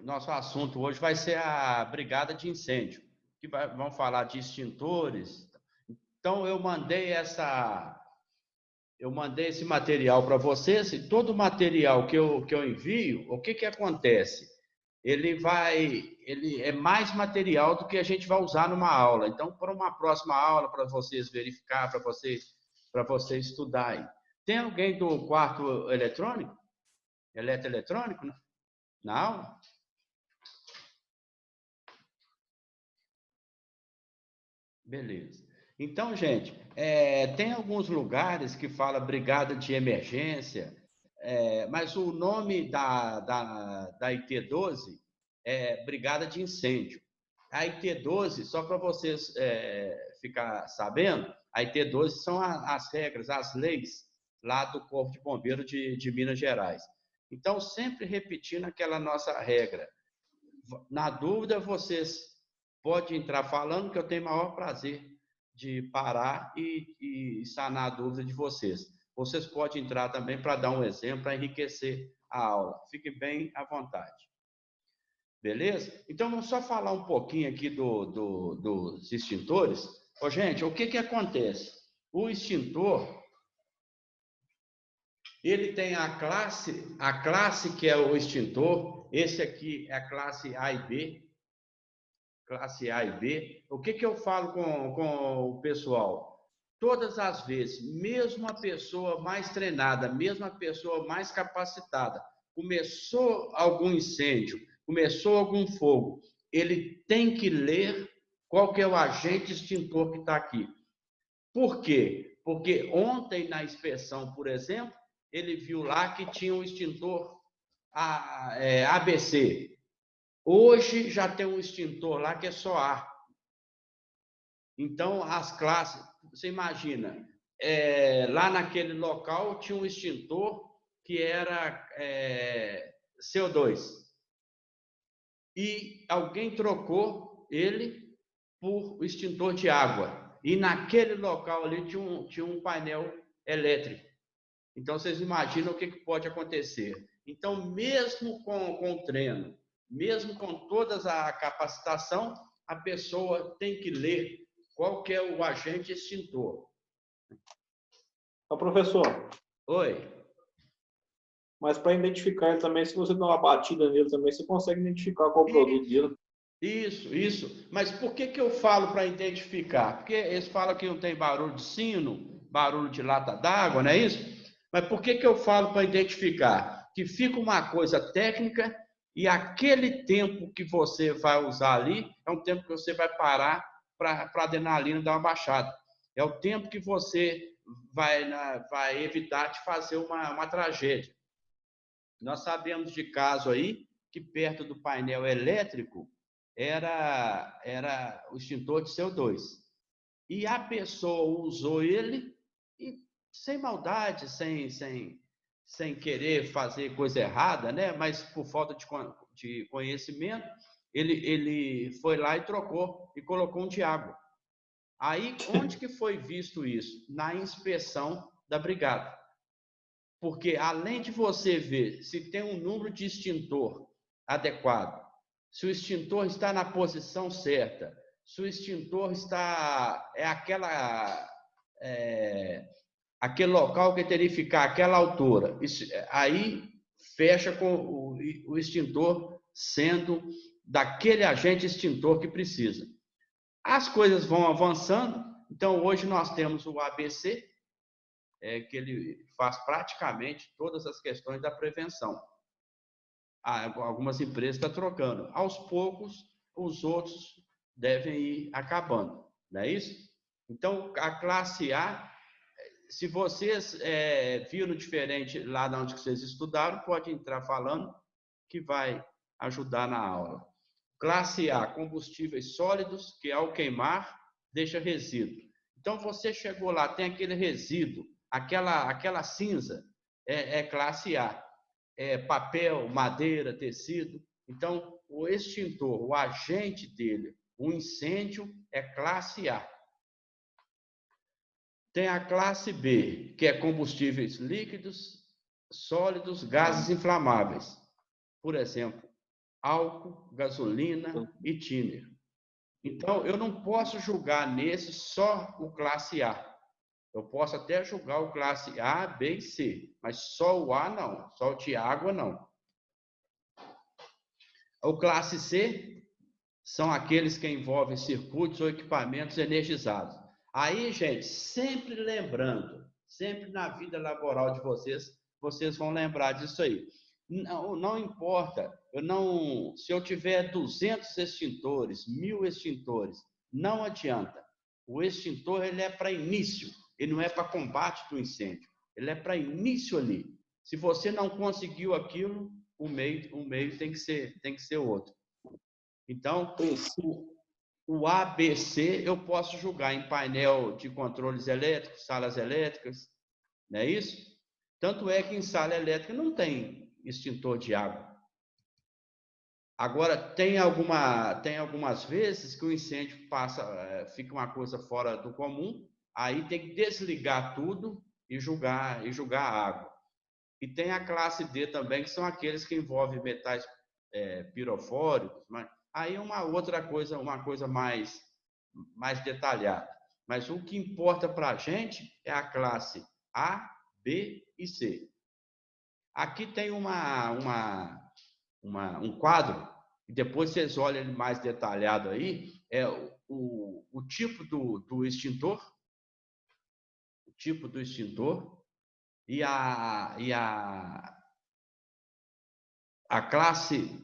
nosso assunto hoje vai ser a brigada de incêndio, que vamos falar de extintores. Então, eu mandei esse material para vocês, e todo o material que eu envio, o que acontece? Ele é mais material do que a gente vai usar numa aula. Então, para uma próxima aula, para vocês verificar, para vocês estudarem. Tem alguém do quarto eletrônico? Eletroeletrônico, na aula? Beleza. Então, gente, tem alguns lugares que fala brigada de emergência, mas o nome da IT-12 é brigada de incêndio. A IT-12, só para vocês ficar sabendo, a IT-12 são as regras, as leis lá do Corpo de Bombeiros de Minas Gerais. Então, sempre repetindo aquela nossa regra. Na dúvida, vocês podem entrar falando, que eu tenho o maior prazer de parar e sanar a dúvida de vocês. Vocês podem entrar também para dar um exemplo, para enriquecer a aula. Fiquem bem à vontade. Beleza? Então, vamos só falar um pouquinho aqui dos extintores. Ô, gente, o que acontece? O extintor, ele tem a classe que é o extintor. Esse aqui é a classe A e B. Classe A e B. O que eu falo com o pessoal? Todas as vezes, mesmo a pessoa mais treinada, mesmo a pessoa mais capacitada, começou algum incêndio, começou algum fogo, ele tem que ler qual que é o agente extintor que está aqui. Por quê? Porque ontem, na inspeção, por exemplo, ele viu lá que tinha um extintor ABC. Hoje já tem um extintor lá que é só ar. Então, as classes, você imagina, lá naquele local tinha um extintor que era CO2. E alguém trocou ele por extintor de água. E naquele local ali tinha um painel elétrico. Então, vocês imaginam o que pode acontecer. Então, mesmo com o treino, mesmo com toda a capacitação, a pessoa tem que ler qual que é o agente extintor. Ô, professor. Oi. Mas para identificar ele também, se você dá uma batida nele também, você consegue identificar qual o produto dele. Isso. Mas por que eu falo para identificar? Porque eles falam que não tem barulho de sino, barulho de lata d'água, não é isso? Mas por que eu falo para identificar? Que fica uma coisa técnica e aquele tempo que você vai usar ali é um tempo que você vai parar para a adrenalina dar uma baixada. É o tempo que você vai evitar de fazer uma tragédia. Nós sabemos de caso aí que perto do painel elétrico era o extintor de CO2. E a pessoa usou ele e, sem maldade, sem querer fazer coisa errada, né? Mas por falta de conhecimento, ele foi lá e trocou e colocou um de água. Aí, onde que foi visto isso? Na inspeção da brigada. Porque, além de você ver se tem um número de extintor adequado, se o extintor está na posição certa, se o extintor está... aquele local que teria que ficar, aquela altura. Aí fecha com o extintor sendo daquele agente extintor que precisa. As coisas vão avançando, então hoje nós temos o ABC, que ele faz praticamente todas as questões da prevenção. Algumas empresas estão trocando. Aos poucos, os outros devem ir acabando, não é isso? Então, a classe A, se vocês viram diferente lá de onde vocês estudaram, pode entrar falando que vai ajudar na aula. Classe A, combustíveis sólidos, que ao queimar, deixa resíduo. Então, você chegou lá, tem aquele resíduo, aquela cinza, classe A. Papel, madeira, tecido. Então, o extintor, o agente dele, o incêndio, é classe A. Tem a classe B, que é combustíveis líquidos, sólidos, gases inflamáveis. Por exemplo, álcool, gasolina e thinner. Então, eu não posso julgar nesse só o classe A. Eu posso até julgar o classe A, B e C, mas só o A não, só o de água não. O classe C são aqueles que envolvem circuitos ou equipamentos energizados. Aí, gente, sempre lembrando, sempre na vida laboral de vocês, vocês vão lembrar disso aí. Não importa, se eu tiver 200 extintores, 1000 extintores, não adianta. O extintor ele é para início, ele não é para combate do incêndio, ele é para início ali. Se você não conseguiu aquilo, o meio tem que ser outro. Então, o ABC eu posso julgar em painel de controles elétricos, salas elétricas, não é isso? Tanto é que em sala elétrica não tem extintor de água. Agora, tem algumas vezes que o incêndio fica uma coisa fora do comum, aí tem que desligar tudo e julgar a água. E tem a classe D também, que são aqueles que envolvem metais pirofóricos, mas aí é uma coisa mais detalhada. Mas o que importa para a gente é a classe A, B e C. Aqui tem um quadro, e depois vocês olham ele mais detalhado aí, é o tipo do extintor, o tipo do extintor e a classe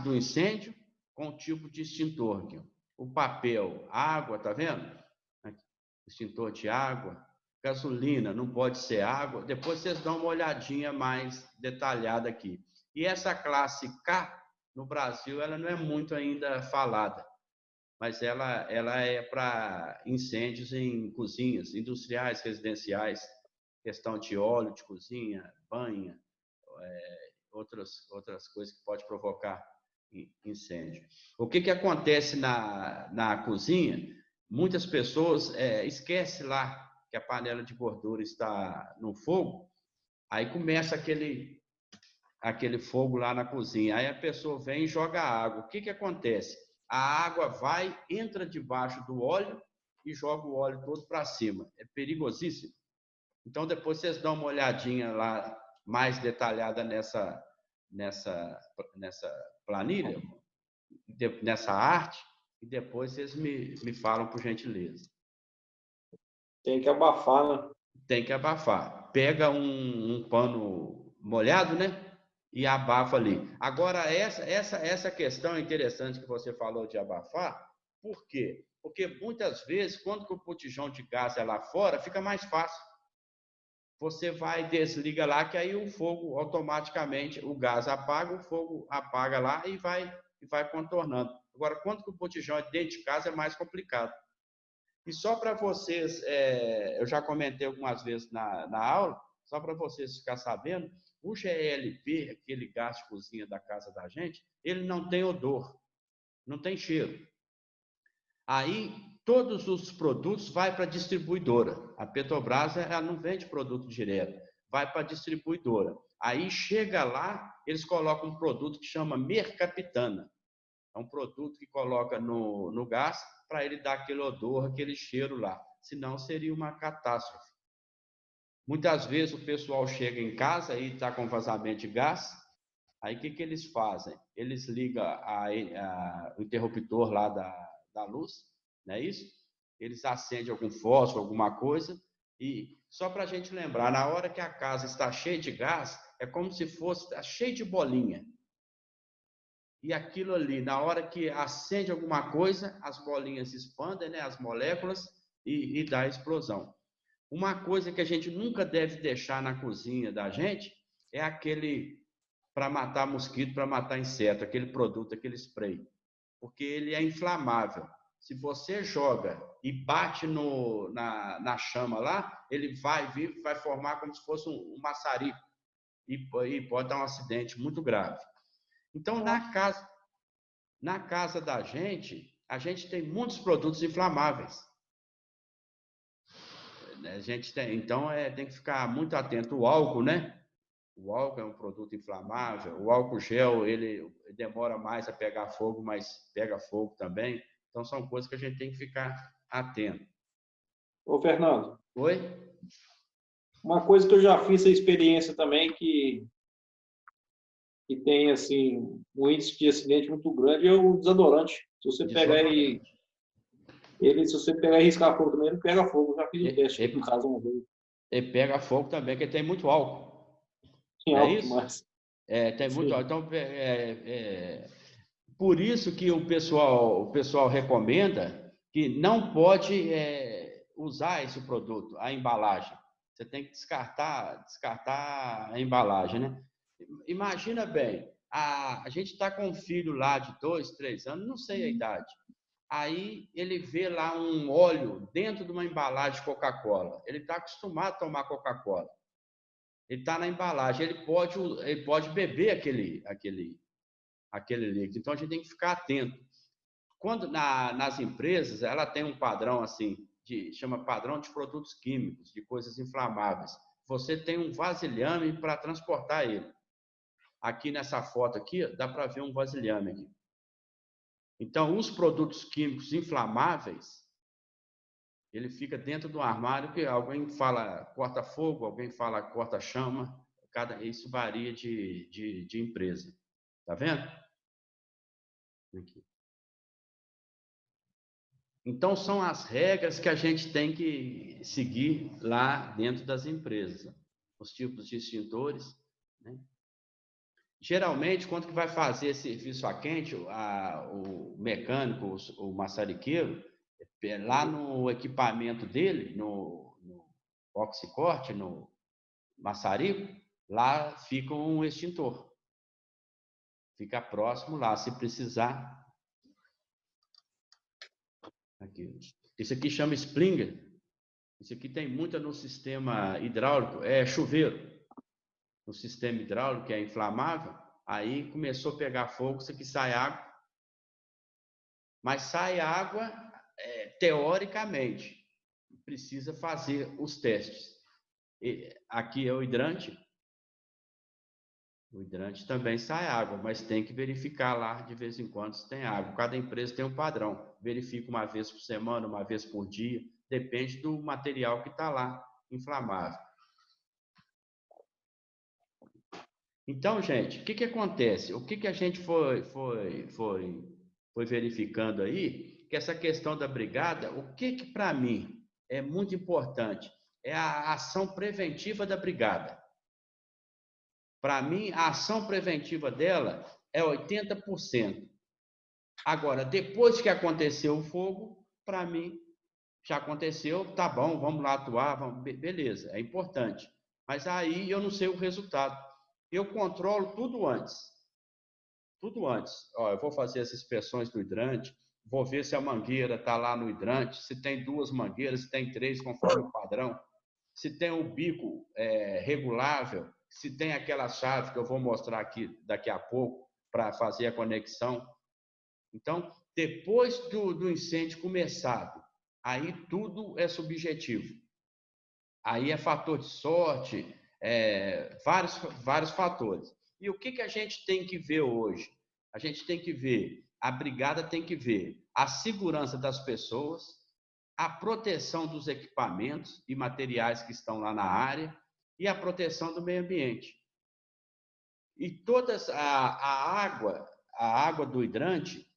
do incêndio com o tipo de extintor. Aqui. O papel, água, tá vendo? Extintor de água. Gasolina, não pode ser água. Depois vocês dão uma olhadinha mais detalhada aqui. E essa classe K, no Brasil, ela não é muito ainda falada, mas ela é para incêndios em cozinhas industriais, residenciais, questão de óleo de cozinha, banha, outras coisas que pode provocar incêndio. O que acontece na cozinha? Muitas pessoas esquecem lá que a panela de gordura está no fogo, aí começa aquele fogo lá na cozinha, aí a pessoa vem e joga água. O que acontece? A água entra debaixo do óleo e joga o óleo todo para cima. É perigosíssimo. Então, depois vocês dão uma olhadinha lá mais detalhada nessa planilha, nessa arte, e depois vocês me falam por gentileza. Tem que abafar, né? Tem que abafar. Pega um pano molhado, né? E abafa ali. Agora, essa questão interessante que você falou de abafar, por quê? Porque muitas vezes, quando o botijão de gás é lá fora, fica mais fácil. Você vai, desliga lá, que aí o fogo automaticamente, o gás apaga, o fogo apaga lá e vai contornando. Agora, quando o botijão é dentro de casa, é mais complicado. E só para vocês, eu já comentei algumas vezes na aula, só para vocês ficarem sabendo, o GLP, aquele gás de cozinha da casa da gente, ele não tem odor, não tem cheiro. Aí, todos os produtos vai para a distribuidora. A Petrobras ela não vende produto direto, vai para a distribuidora. Aí chega lá, eles colocam um produto que chama mercaptana. É um produto que coloca no gás para ele dar aquele odor, aquele cheiro lá. Senão seria uma catástrofe. Muitas vezes o pessoal chega em casa e está com vazamento de gás. Aí o que eles fazem? Eles ligam o interruptor lá da luz, não é isso? Eles acendem algum fósforo, alguma coisa, e só para a gente lembrar, na hora que a casa está cheia de gás, é como se fosse cheio de bolinha. E aquilo ali, na hora que acende alguma coisa, as bolinhas expandem, né, as moléculas, e dá explosão. Uma coisa que a gente nunca deve deixar na cozinha da gente é aquele para matar mosquito, para matar inseto, aquele produto, aquele spray. Porque ele é inflamável. Se você joga e bate na chama lá, ele vai formar como se fosse um maçarico e pode dar um acidente muito grave. Então, na casa da gente, a gente tem muitos produtos inflamáveis. A gente tem que ficar muito atento. O álcool, né? O álcool é um produto inflamável. O álcool gel, ele demora mais a pegar fogo, mas pega fogo também. Então, são coisas que a gente tem que ficar atento. Ô, Fernando, Oi? uma coisa que eu já fiz a experiência também, que tem, assim, um índice de acidente muito grande, é o desodorante. Se você pegar Desodorante. se você pegar e riscar fogo também, ele pega fogo. Eu já fiz o teste aqui em casa uma vez. Ele pega fogo também, porque tem muito álcool. Tem Não é algo isso? demais. Tem muito Sim. álcool. Então, por isso que o pessoal recomenda que não pode usar esse produto, a embalagem. Você tem que descartar a embalagem, né? Imagina bem, a gente está com um filho lá de 2, 3 anos, não sei a idade. Aí ele vê lá um óleo dentro de uma embalagem de Coca-Cola. Ele está acostumado a tomar Coca-Cola. Ele está na embalagem, ele pode beber aquele líquido. Então a gente tem que ficar atento. Quando nas empresas, ela tem um padrão assim, chama padrão de produtos químicos, de coisas inflamáveis. Você tem um vasilhame para transportar ele. Aqui nessa foto aqui, dá para ver um vasilhame aqui. Então, os produtos químicos inflamáveis, ele fica dentro do armário, que alguém fala corta-fogo, alguém fala corta-chama, isso varia de empresa. Tá vendo? Aqui. Então, são as regras que a gente tem que seguir lá dentro das empresas. Os tipos de extintores, né? Geralmente, quando que vai fazer serviço a quente, o mecânico, o maçariqueiro, lá no equipamento dele, no oxicorte, no maçarico, lá fica um extintor. Fica próximo lá, se precisar. Aqui. Isso aqui chama Springer. Isso aqui tem muita no sistema hidráulico, é chuveiro. No sistema hidráulico, que é inflamável, aí começou a pegar fogo, isso aqui sai água. Mas sai água, teoricamente. Precisa fazer os testes. Aqui é o hidrante. O hidrante também sai água, mas tem que verificar lá de vez em quando se tem água. Cada empresa tem um padrão. Verifica uma vez por semana, uma vez por dia. Depende do material que está lá, inflamável. Então, gente, o que acontece? O que a gente foi verificando aí? Que essa questão da brigada, o que para mim é muito importante? É a ação preventiva da brigada. Para mim, a ação preventiva dela é 80%. Agora, depois que aconteceu o fogo, para mim, já aconteceu, tá bom, vamos lá atuar, beleza, é importante. Mas aí eu não sei o resultado. Eu controlo tudo antes. Tudo antes. Ó, eu vou fazer as inspeções do hidrante, vou ver se a mangueira está lá no hidrante, se tem 2 mangueiras, se tem 3, conforme o padrão, se tem o bico regulável, se tem aquela chave que eu vou mostrar aqui daqui a pouco para fazer a conexão. Então, depois do incêndio começado, aí tudo é subjetivo. Aí é fator de sorte, vários fatores. E o que a gente tem que ver hoje? A gente tem que ver, a brigada tem que ver a segurança das pessoas, a proteção dos equipamentos e materiais que estão lá na área e a proteção do meio ambiente. E todas a água do hidrante,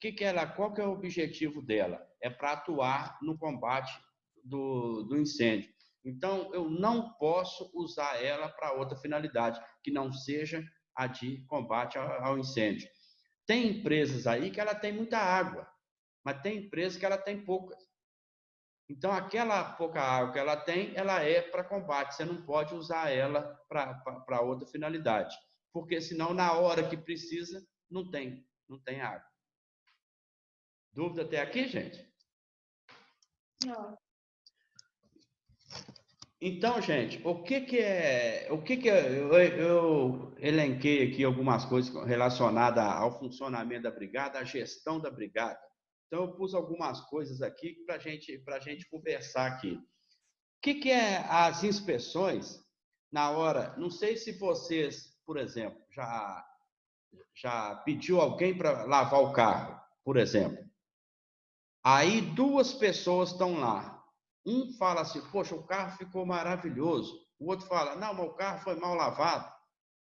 qual que é o objetivo dela? É para atuar no combate do incêndio. Então, eu não posso usar ela para outra finalidade, que não seja a de combate ao incêndio. Tem empresas aí que ela tem muita água, mas tem empresas que ela tem poucas. Então, aquela pouca água que ela tem, ela é para combate. Você não pode usar ela para outra finalidade. Porque senão, na hora que precisa, não tem água. Dúvida até aqui, gente? Não. Então, gente, eu elenquei aqui algumas coisas relacionadas ao funcionamento da brigada, à gestão da brigada. Então, eu pus algumas coisas aqui para a gente conversar aqui. O que é as inspeções na hora? Não sei se vocês por exemplo, já pediu alguém para lavar o carro, por exemplo. Aí duas pessoas estão lá. Um fala assim, poxa, o carro ficou maravilhoso. O outro fala, não, mas o carro foi mal lavado.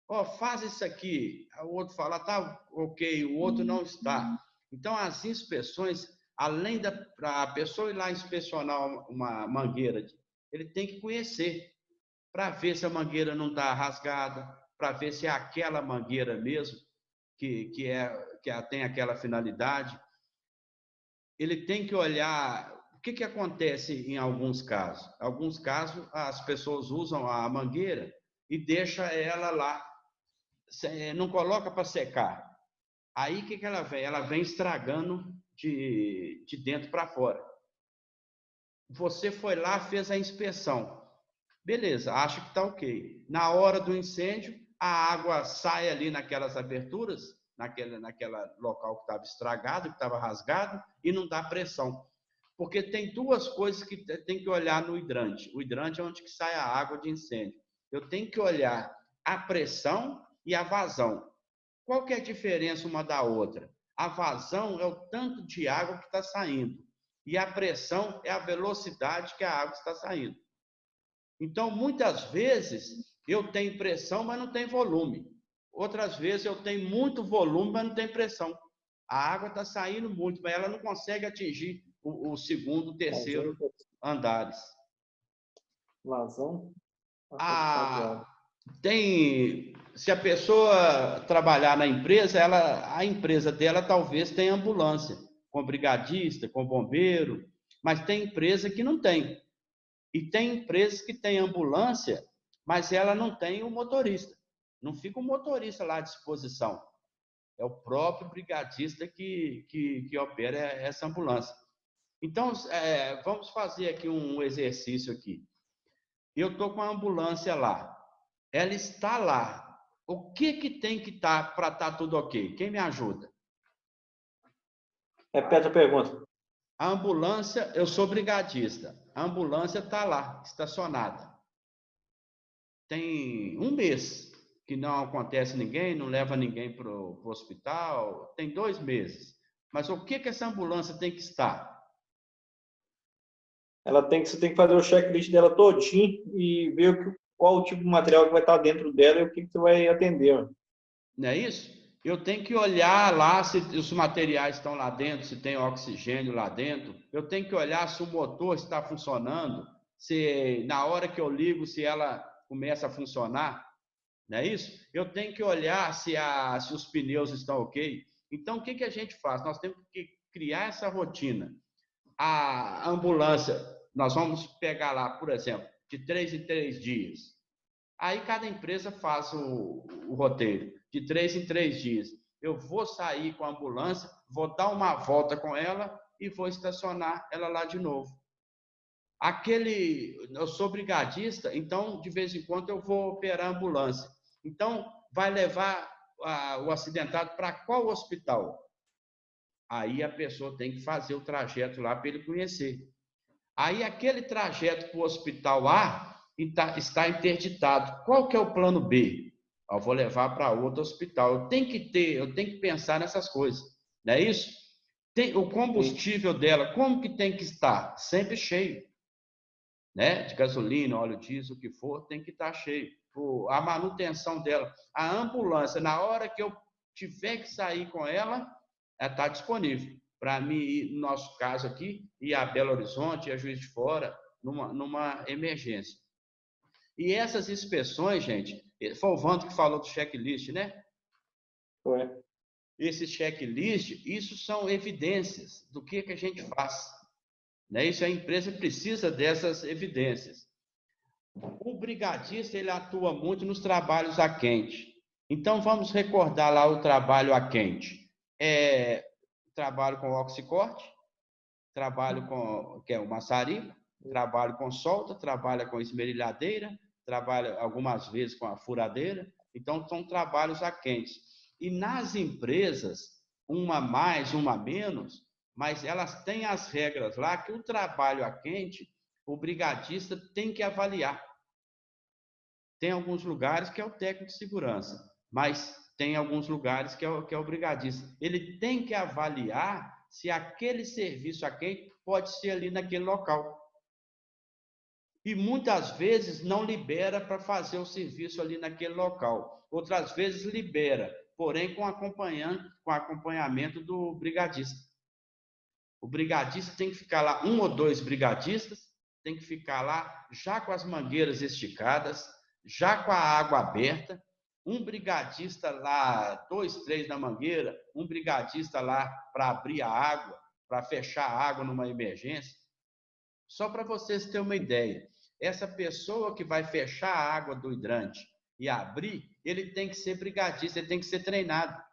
Ó, faz isso aqui. O outro fala, tá ok, o outro não está. Então, as inspeções, além da a pessoa ir lá inspecionar uma mangueira, ele tem que conhecer para ver se a mangueira não está rasgada, para ver se é aquela mangueira mesmo que tem aquela finalidade. Ele tem que olhar o que acontece em alguns casos. Em alguns casos, as pessoas usam a mangueira e deixa ela lá, não coloca para secar. Aí o que ela vem? Ela vem estragando de dentro para fora. Você foi lá, fez a inspeção. Beleza, acho que está ok. Na hora do incêndio, a água sai ali naquelas aberturas, naquela local que estava estragado, que estava rasgado, e não dá pressão. Porque tem duas coisas que tem que olhar no hidrante. O hidrante é onde que sai a água de incêndio. Eu tenho que olhar a pressão e a vazão. Qual que é a diferença uma da outra? A vazão é o tanto de água que está saindo. E a pressão é a velocidade que a água está saindo. Então, muitas vezes, eu tenho pressão, mas não tem volume. Outras vezes, eu tenho muito volume, mas não tem pressão. A água está saindo muito, mas ela não consegue atingir o segundo, o terceiro andares. Vazão? Se a pessoa trabalhar na empresa, a empresa dela talvez tenha ambulância, com brigadista, com bombeiro, mas tem empresa que não tem. E tem empresas que têm ambulância, mas ela não tem o motorista. Não fica o motorista lá à disposição. É o próprio brigadista que opera essa ambulância. Então, vamos fazer aqui um exercício aqui. Eu estou com a ambulância lá. Ela está lá. O que tem que estar para estar tudo ok? Quem me ajuda? Repete a pergunta. A ambulância, eu sou brigadista. A ambulância está lá, estacionada. Tem um mês que não acontece ninguém, não leva ninguém para o hospital. Tem 2 meses. Mas o que essa ambulância tem que estar? Você tem que fazer o checklist dela todinho e ver qual o tipo de material que vai estar dentro dela e o que você vai atender. Não é isso? Eu tenho que olhar lá se os materiais estão lá dentro, se tem oxigênio lá dentro. Eu tenho que olhar se o motor está funcionando, se na hora que eu ligo, se ela começa a funcionar. Não é isso? Eu tenho que olhar se os pneus estão ok. Então, o que a gente faz? Nós temos que criar essa rotina. A ambulância, nós vamos pegar lá, por exemplo, de 3 em 3 dias. Aí cada empresa faz o roteiro, de 3 em 3 dias. Eu vou sair com a ambulância, vou dar uma volta com ela e vou estacionar ela lá de novo. Eu sou brigadista, então de vez em quando eu vou operar a ambulância. Então, vai levar o acidentado para qual hospital? Aí a pessoa tem que fazer o trajeto lá para ele conhecer. Aí aquele trajeto para o hospital A está interditado. Qual que é o plano B? Eu vou levar para outro hospital. Eu tenho que pensar nessas coisas. Não é isso? O combustível dela, como que tem que estar? Sempre cheio. Né? De gasolina, óleo diesel, o que for, tem que estar cheio. A manutenção dela. A ambulância, na hora que eu tiver que sair com ela, ela está disponível. Para mim, no nosso caso aqui, ir a Belo Horizonte, ir a Juiz de Fora, numa emergência. E essas inspeções, gente, foi o Vando que falou do checklist, né? Foi. Esse checklist, isso são evidências do que a gente faz. Né? Isso a empresa precisa dessas evidências. O brigadista, ele atua muito nos trabalhos a quente. Então, vamos recordar lá o trabalho a quente. Trabalho com oxicorte, trabalho que é o maçarico, trabalho com solda, trabalha com esmerilhadeira, trabalha algumas vezes com a furadeira. Então, são trabalhos a quentes. E nas empresas, uma mais, uma menos, mas elas têm as regras lá que o trabalho a quente, o brigadista tem que avaliar. Tem alguns lugares que é o técnico de segurança, mas tem alguns lugares que é o brigadista. Ele tem que avaliar se aquele serviço a quem pode ser ali naquele local. E muitas vezes não libera para fazer o serviço ali naquele local. Outras vezes libera, porém com acompanhamento do brigadista. O brigadista tem que ficar lá, um ou dois brigadistas, tem que ficar lá já com as mangueiras esticadas, já com a água aberta, um brigadista lá, 2, 3 na mangueira, um brigadista lá para abrir a água, para fechar a água numa emergência. Só para vocês terem uma ideia, essa pessoa que vai fechar a água do hidrante e abrir, ele tem que ser brigadista, ele tem que ser treinado.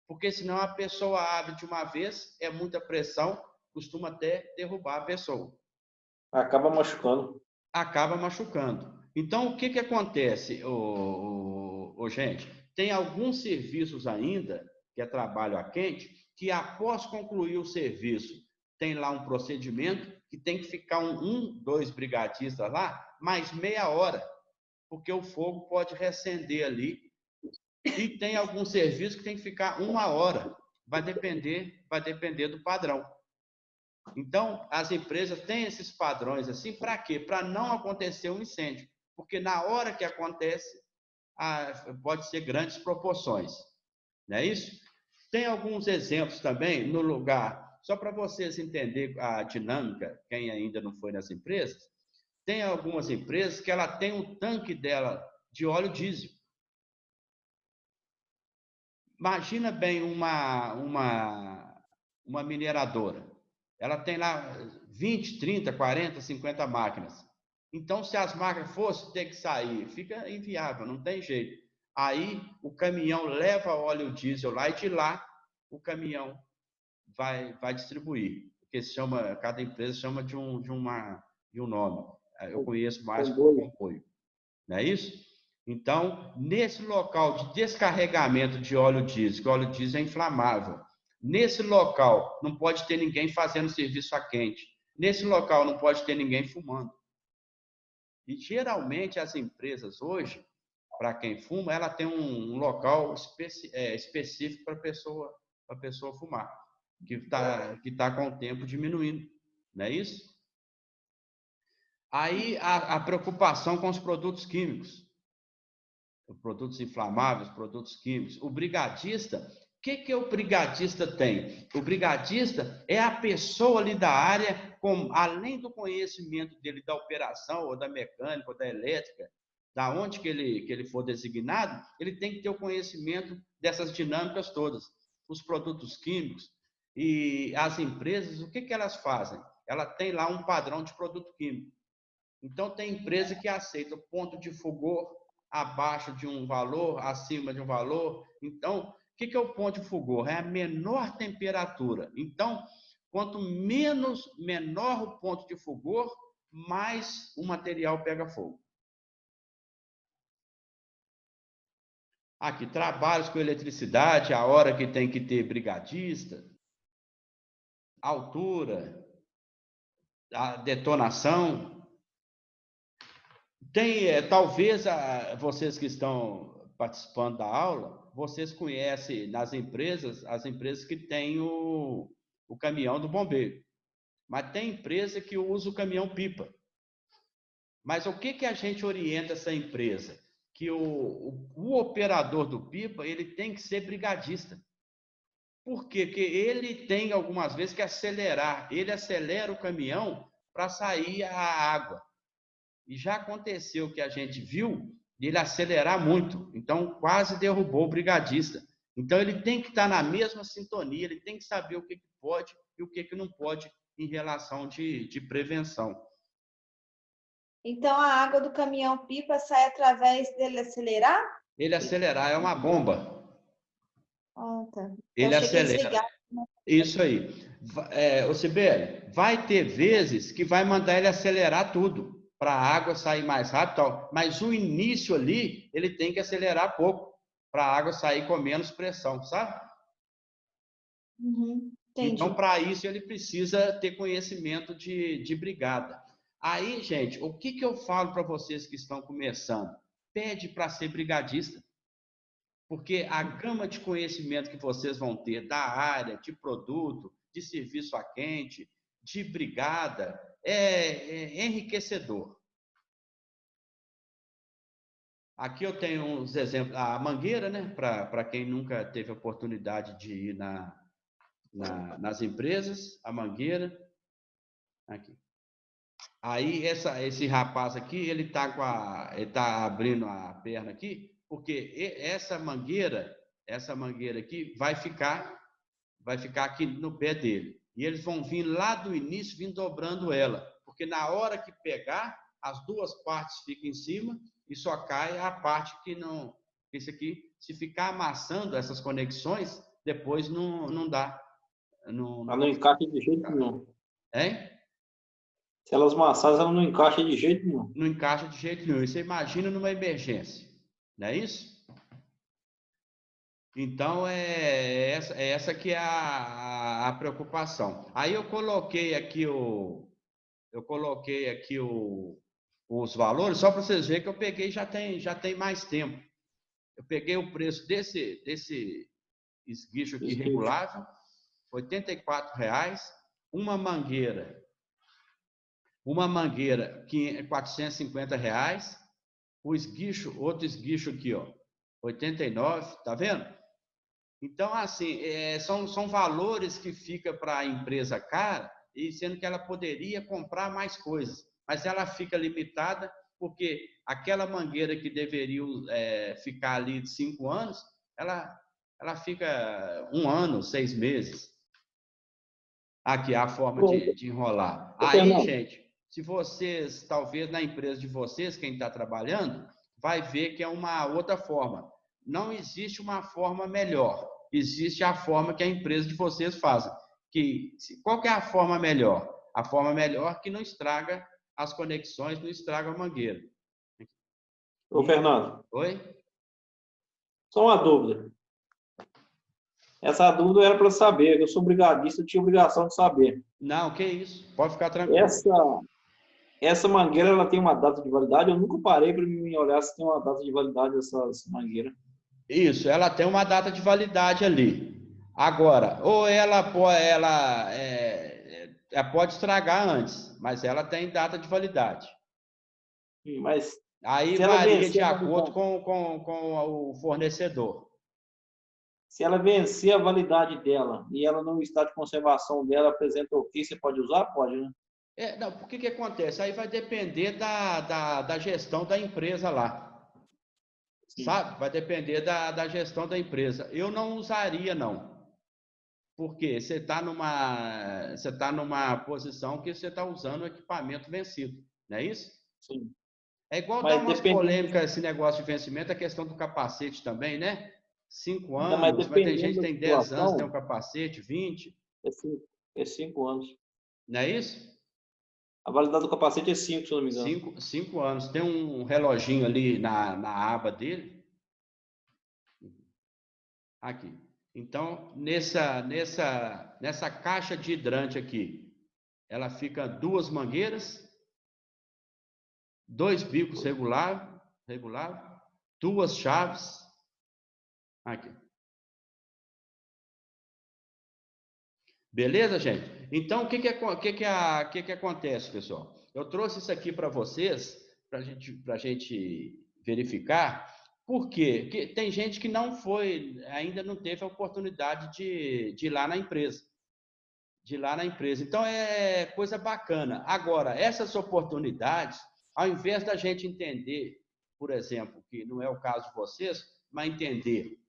Porque senão a pessoa abre de uma vez, é muita pressão, costuma até derrubar a pessoa. Acaba machucando. Acaba machucando. Então, o que acontece, gente? Tem alguns serviços ainda, que é trabalho a quente, que após concluir o serviço, tem lá um procedimento que tem que ficar dois brigadistas lá, mais meia hora, porque o fogo pode reacender ali. E tem algum serviço que tem que ficar 1 hora. Vai depender do padrão. Então, as empresas têm esses padrões assim, para quê? Para não acontecer um incêndio. Porque na hora que acontece, pode ser grandes proporções. Não é isso? Tem alguns exemplos também no lugar, só para vocês entenderem a dinâmica, quem ainda não foi nas empresas, tem algumas empresas que ela tem um tanque dela de óleo diesel. Imagina bem uma mineradora. Ela tem lá 20, 30, 40, 50 máquinas. Então, se as máquinas fossem ter que sair, fica inviável, não tem jeito. Aí, o caminhão leva óleo diesel lá e de lá o caminhão vai distribuir. Porque cada empresa chama de um nome. Eu conheço mais como comboio. Não é isso? Então, nesse local de descarregamento de óleo diesel, que o óleo diesel é inflamável, nesse local não pode ter ninguém fazendo serviço a quente. Nesse local não pode ter ninguém fumando. E geralmente as empresas hoje, para quem fuma, ela tem um local específico para a pessoa fumar, que tá com o tempo diminuindo. Não é isso? Aí a preocupação com os produtos químicos. Produtos inflamáveis, produtos químicos. O brigadista, o que o brigadista tem? O brigadista é a pessoa ali da área, além do conhecimento dele da operação, ou da mecânica, ou da elétrica, da onde que ele for designado, ele tem que ter o conhecimento dessas dinâmicas todas. Os produtos químicos e as empresas, o que elas fazem? Ela tem lá um padrão de produto químico. Então, tem empresa que aceita o ponto de fulgor abaixo de um valor, acima de um valor. Então, o que é o ponto de fulgor? É a menor temperatura. Então, quanto menor o ponto de fulgor, mais o material pega fogo. Aqui, trabalhos com eletricidade, a hora que tem que ter brigadista, altura, a detonação. Talvez vocês que estão participando da aula, vocês conhecem nas empresas, as empresas que têm o caminhão do bombeiro. Mas tem empresa que usa o caminhão pipa. Mas o que a gente orienta essa empresa? Que o operador do pipa, ele tem que ser brigadista. Por quê? Porque ele tem algumas vezes que acelerar. Ele acelera o caminhão para sair a água. E já aconteceu que a gente viu ele acelerar muito, então quase derrubou o brigadista. Então ele tem que estar na mesma sintonia, ele tem que saber o que pode e o que não pode em relação de prevenção. Então a água do caminhão-pipa sai através dele acelerar? Ele acelerar é uma bomba. Ah, tá. Ele acelera. Isso aí. Sibeli, vai ter vezes que vai mandar ele acelerar tudo, para a água sair mais rápido, mas o início ali, ele tem que acelerar pouco, para a água sair com menos pressão, sabe? Uhum, então, para isso, ele precisa ter conhecimento de brigada. Aí, gente, o que eu falo para vocês que estão começando? pede para ser brigadista, porque a gama de conhecimento que vocês vão ter da área, de produto, de serviço a quente, de brigada, é enriquecedor. Aqui eu tenho uns exemplos, a mangueira, né? Para quem nunca teve a oportunidade de ir nas empresas, a mangueira. Aqui. Aí esse rapaz aqui, ele tá abrindo a perna aqui, porque essa mangueira aqui vai ficar aqui no pé dele. E eles vão vir lá do início, vir dobrando ela, porque na hora que pegar, as duas partes ficam em cima e só cai a parte que não... Esse aqui, se ficar amassando essas conexões, depois não dá. Ela não encaixa de jeito nenhum. Hein? Se elas amassadas, ela não encaixa de jeito nenhum. Não encaixa de jeito nenhum. Você imagina numa emergência, não é isso? Então, essa que é a preocupação. Aí eu coloquei aqui os valores, só para vocês verem que eu peguei já tem mais tempo. Eu peguei o preço desse esguicho aqui regulável, R$ 84,00. Uma mangueira, R$ 450,00. O esguicho, outro esguicho aqui, ó, 89, tá vendo? Então, assim, são valores que ficam para a empresa cara, e sendo que ela poderia comprar mais coisas, mas ela fica limitada porque aquela mangueira que deveria ficar ali de 5 anos, ela fica 1 ano, 6 meses. Aqui, a forma de enrolar. Aí, gente, se vocês, talvez na empresa de vocês, quem está trabalhando, vai ver que é uma outra forma. Não existe uma forma melhor. Existe a forma que a empresa de vocês faz. Qual que é a forma melhor? A forma melhor que não estraga as conexões, não estraga a mangueira. Ô, Fernando. Oi? Só uma dúvida. Essa dúvida era para saber. Eu sou brigadista, eu tinha obrigação de saber. Não, que isso. Pode ficar tranquilo. Essa mangueira, ela tem uma data de validade? Eu nunca parei para me olhar se tem uma data de validade dessas mangueiras. Isso, ela tem uma data de validade ali. Agora, ou ela pode estragar antes, mas ela tem data de validade. Mas aí varia de acordo com o fornecedor. Se ela vencer a validade dela e ela no estado de conservação dela apresenta o que você pode usar? Pode, né? Não, por que acontece? Aí vai depender da gestão da empresa lá. Sim. Sabe? Vai depender da gestão da empresa. Eu não usaria, não. Porque você está numa posição que você está usando o equipamento vencido. Não é isso? Sim. É igual dar umas polêmicas esse negócio de vencimento, a questão do capacete também, né? 5 anos, mas tem gente que tem 10 anos, tem um capacete, 20. É 5 anos. Não é isso? A validade do capacete é 5, se eu não me engano. 5 anos. Tem um reloginho ali na aba dele. Aqui. Então, nessa caixa de hidrante aqui, ela fica 2 mangueiras, 2 bicos reguláveis, 2 chaves. Aqui. Beleza, gente? Então, o que acontece, pessoal? Eu trouxe isso aqui para vocês, para a gente verificar. Por quê? Porque tem gente que ainda não teve a oportunidade de ir lá na empresa. Então, é coisa bacana. Agora, essas oportunidades, ao invés da gente entender, por exemplo, que não é o caso de vocês, mas entender,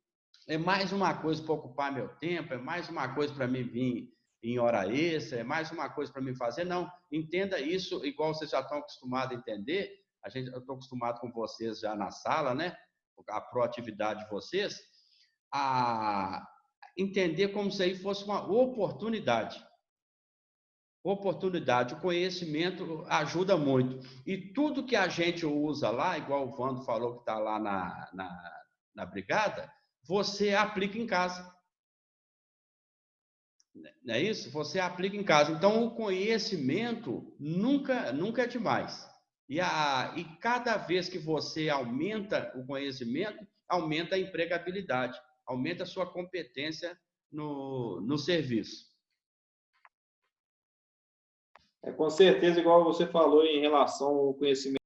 é mais uma coisa para ocupar meu tempo, é mais uma coisa para mim vir em hora extra, é mais uma coisa para mim fazer. Não, entenda isso igual vocês já estão acostumados a entender. Eu estou acostumado com vocês já na sala, né? A proatividade de vocês, a entender como se aí fosse uma oportunidade. O conhecimento ajuda muito. E tudo que a gente usa lá, igual o Vando falou que está lá na brigada, você aplica em casa. Não é isso? Você aplica em casa. Então, o conhecimento nunca é demais. E cada vez que você aumenta o conhecimento, aumenta a empregabilidade, aumenta a sua competência no serviço. Com certeza, igual você falou em relação ao conhecimento